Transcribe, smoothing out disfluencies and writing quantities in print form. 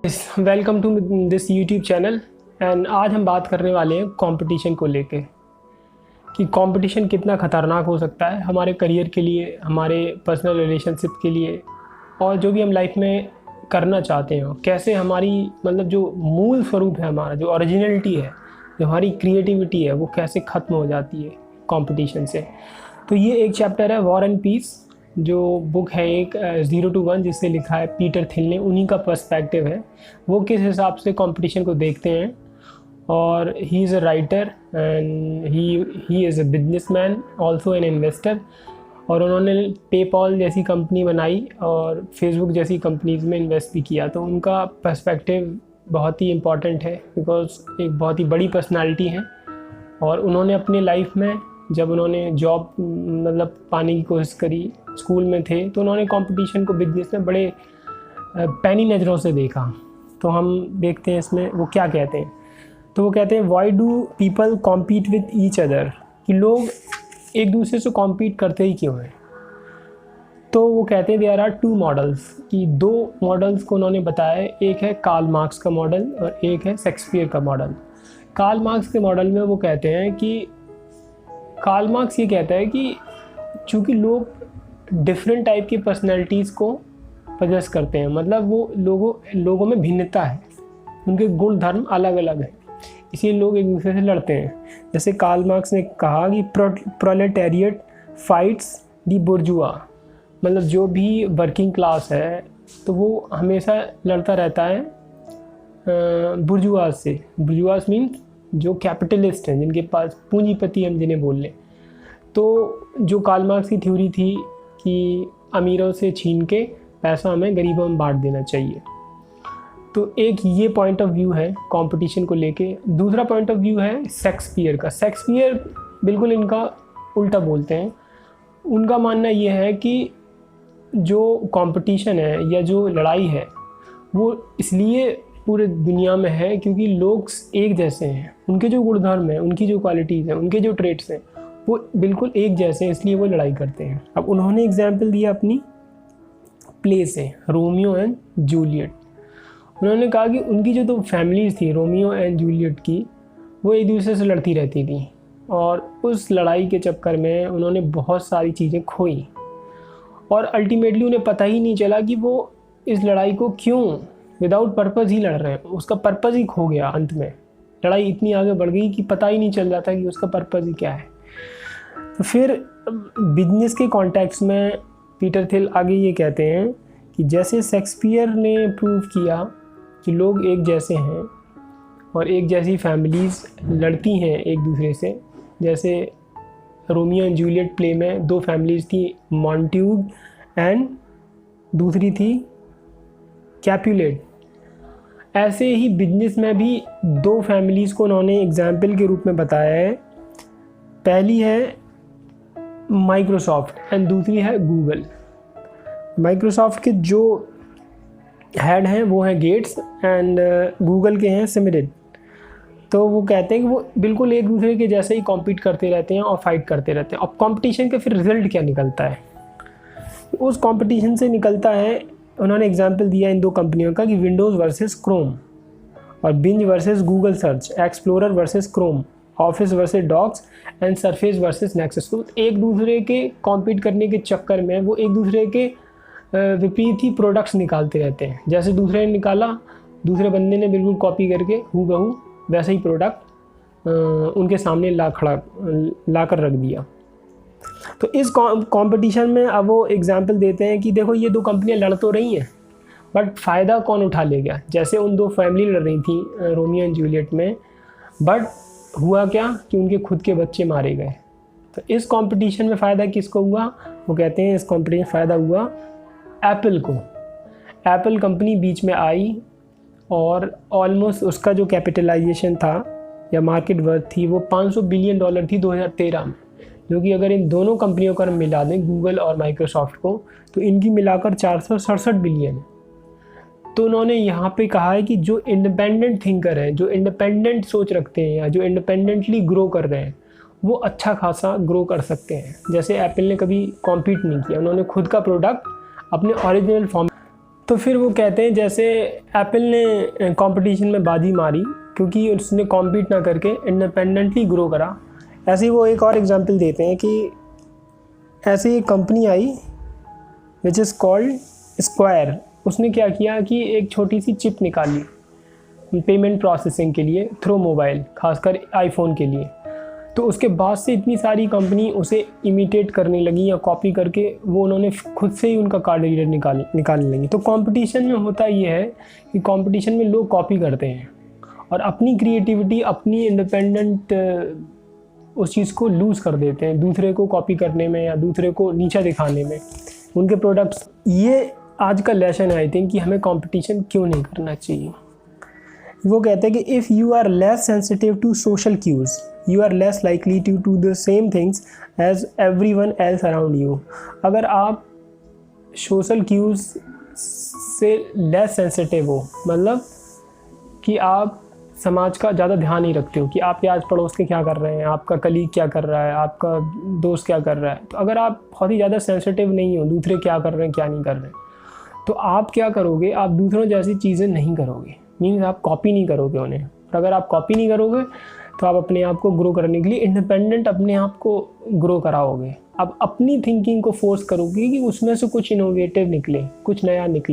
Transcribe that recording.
Welcome to this YouTube channel. And आज हम बात करने वाले हैं कंपटीशन को लेके कि कंपटीशन कितना ख़तरनाक हो सकता है हमारे करियर के लिए, हमारे पर्सनल रिलेशनशिप के लिए, और जो भी हम लाइफ में करना चाहते हैं। कैसे हमारी जो मूल स्वरूप है, हमारा जो ओरिजिनलिटी है, जो हमारी क्रिएटिविटी है, वो कैसे ख़त्म हो जाती है कंपटीशन से। तो ये एक चैप्टर है वॉर एंड पीस, जो बुक है एक 0 to 1 जिससे लिखा है पीटर थिल ने। उन्हीं का पर्सपेक्टिव है, वो किस हिसाब से कंपटीशन को देखते हैं। और he is a writer and he is a businessman, also an investor. और उन्होंने पेपॉल जैसी कंपनी बनाई और फेसबुक जैसी कंपनीज़ में इन्वेस्ट भी किया। तो उनका पर्सपेक्टिव बहुत ही इम्पॉर्टेंट है, बिकॉज एक बहुत ही बड़ी पर्सनालिटी है। और उन्होंने अपनी लाइफ में जब उन्होंने जॉब पाने की कोशिश करी, स्कूल में थे, तो उन्होंने कंपटीशन को बिजनेस में बड़े पैनी नज़रों से देखा। तो हम देखते हैं इसमें वो क्या कहते हैं। तो वो कहते हैं why do people compete with each other, कि लोग एक दूसरे से कॉम्पीट करते ही क्यों हैं। तो वो कहते हैं देयर आर 2 मॉडल्स, कि 2 मॉडल्स को उन्होंने बताया। एक है कार्ल मार्क्स का मॉडल और एक है शेक्सपियर का मॉडल। कार्ल मार्क्स के मॉडल में वो कहते हैं कि कार्ल मार्क्स ये कहता है कि चूँकि लोग डिफरेंट टाइप की पर्सनैलिटीज़ को पजेस करते हैं, मतलब वो लोगों में भिन्नता है, उनके गुण धर्म अलग अलग हैं, इसलिए लोग एक दूसरे से लड़ते हैं। जैसे कार्ल मार्क्स ने कहा कि प्रोलेटेरिएट फाइट्स दी बुर्जुआ, मतलब जो भी वर्किंग क्लास है तो वो हमेशा लड़ता रहता है बुर्जुआज से। बुर्जुआज मीन्स जो कैपिटलिस्ट हैं, जिनके पास पूंजीपति हम जिन्हें बोल लें। तो जो कार्ल मार्क्स की थ्योरी थी कि अमीरों से छीन के पैसा हमें गरीबों में बांट देना चाहिए। तो एक ये पॉइंट ऑफ व्यू है कंपटीशन को लेके। दूसरा पॉइंट ऑफ व्यू है शेक्सपियर का। शेक्सपियर बिल्कुल इनका उल्टा बोलते हैं। उनका मानना ये है कि जो कंपटीशन है या जो लड़ाई है वो इसलिए पूरे दुनिया में है क्योंकि लोग एक जैसे हैं, उनके जो गुणधर्म हैं, उनकी जो क्वालिटीज़ हैं, उनके जो ट्रेट्स हैं, वो बिल्कुल एक जैसे हैं, इसलिए वो लड़ाई करते हैं। अब उन्होंने एग्जाम्पल दिया अपनी प्ले से, रोमियो एंड जूलियट। उन्होंने कहा कि उनकी जो 2 फैमिलीज़ थी, रोमियो एंड जूलियट की, वो एक दूसरे से लड़ती रहती थी। और उस लड़ाई के चक्कर में उन्होंने बहुत सारी चीज़ें खोई और अल्टीमेटली उन्हें पता ही नहीं चला कि वो इस लड़ाई को क्यों विदाउट पर्पज़ ही लड़ रहे हैं। उसका पर्पज़ ही खो गया। अंत में लड़ाई इतनी आगे बढ़ गई कि पता ही नहीं चल रहा था कि उसका पर्पज़ ही क्या है। तो फिर बिजनेस के कॉन्टेक्स्ट में पीटर थिल आगे ये कहते हैं कि जैसे शेक्सपियर ने प्रूव किया कि लोग एक जैसे हैं और एक जैसी फैमिलीज़ लड़ती हैं एक दूसरे से। जैसे रोमियो एंड जूलियट प्ले में 2 फैमिलीज़ थी, मॉन्ट्यूग एंड दूसरी थी कैपुलेट। ऐसे ही बिजनेस में भी 2 फैमिलीज़ को उन्होंने एग्जाम्पल के रूप में बताया है। पहली है माइक्रोसॉफ्ट एंड दूसरी है गूगल। माइक्रोसॉफ्ट के जो हेड हैं वो हैं गेट्स एंड गूगल के हैं सिमरिन। तो वो कहते हैं कि वो बिल्कुल एक दूसरे के जैसे ही कॉम्पीट करते रहते हैं और फाइट करते रहते हैं। अब कंपटीशन का फिर रिजल्ट क्या निकलता है? उस कंपटीशन से निकलता है, उन्होंने एग्जाम्पल दिया इन 2 कंपनियों का, कि विंडोज़ वर्सेस क्रोम और Bing versus Google search, Explorer versus Chrome, Office versus Docs and Surface versus Nexus. तो एक दूसरे के कॉम्पीट करने के चक्कर में वो एक दूसरे के विपरीत ही प्रोडक्ट्स निकालते रहते हैं। जैसे दूसरे ने निकाला, दूसरे बंदे ने बिल्कुल कॉपी करके हूबहू वैसा ही प्रोडक्ट उनके सामने ला कर रख दिया। तो इस कंपटीशन में अब वो एग्जाम्पल देते हैं कि देखो ये 2 कंपनियां लड़ तो रही हैं, बट फ़ायदा कौन उठा ले गया। जैसे उन 2 फैमिली लड़ रही थी रोमियो एंड जूलियट में, बट हुआ क्या कि उनके खुद के बच्चे मारे गए। तो इस कंपटीशन में फ़ायदा किसको हुआ? वो कहते हैं इस कंपटीशन में फ़ायदा हुआ एप्पल को। एप्पल कंपनी बीच में आई और ऑलमोस्ट उसका जो कैपिटलाइजेशन था या मार्केट वर्थ थी वो $500 बिलियन थी 2013 में, जो कि अगर इन दोनों कंपनियों का मिला दें, गूगल और माइक्रोसॉफ्ट को, तो इनकी मिलाकर 467 बिलियन है। तो उन्होंने यहाँ पे कहा है कि जो इंडिपेंडेंट थिंकर हैं, जो इंडिपेंडेंट सोच रखते हैं या जो इंडिपेंडेंटली ग्रो कर रहे हैं, वो अच्छा खासा ग्रो कर सकते हैं। जैसे एप्पल ने कभी कॉम्पीट नहीं किया, उन्होंने खुद का प्रोडक्ट अपने ओरिजिनल फॉर्म तो फिर वो कहते हैं जैसे एप्पल ने कंपटीशन में बाजी मारी क्योंकि उसने कॉम्पीट ना करके इंडिपेंडेंटली ग्रो करा, ऐसे ही वो एक और एग्जांपल देते हैं कि ऐसे एक company I which is called square. उसने क्या किया कि एक छोटी सी चिप निकाली पेमेंट प्रोसेसिंग के लिए थ्रू मोबाइल, खासकर आईफोन के लिए। तो उसके बाद से इतनी सारी कंपनी उसे इमिटेट करने लगी या कॉपी करके वो उन्होंने खुद से ही उनका कार्ड रीडर निकालने लगी। तो कंपटीशन में होता ये है कि कंपटीशन में लोग कॉपी करते हैं और अपनी क्रिएटिविटी, अपनी इंडिपेंडेंट उस चीज़ को लूज़ कर देते हैं दूसरे को कॉपी करने में या दूसरे को नीचा दिखाने में उनके प्रोडक्ट्स। ये आज का लेसन है आई थिंक कि हमें कंपटीशन क्यों नहीं करना चाहिए। वो कहते हैं कि if you are less sensitive to social cues you are less likely to do the same things as everyone else around you. अगर आप सोशल क्यूज़ से लेस सेंसिटिव हो, मतलब कि आप समाज का ज़्यादा ध्यान नहीं रखते हो कि आपके आस पड़ोस के क्या कर रहे हैं, आपका कलीग क्या कर रहा है, आपका दोस्त क्या कर रहा है। तो अगर आप बहुत ही ज़्यादा सेंसिटिव नहीं हो दूसरे क्या कर रहे हैं क्या नहीं कर रहे हैं, तो आप क्या करोगे, आप दूसरों जैसी चीज़ें नहीं करोगे, मीन्स आप कॉपी नहीं करोगे उन्हें। और अगर आप कॉपी नहीं करोगे तो आप अपने आप को ग्रो करने के लिए इंडिपेंडेंट अपने आप को ग्रो कराओगे। आप अपनी थिंकिंग को फोर्स करोगे कि उसमें से कुछ इनोवेटिव निकले, कुछ नया निकले।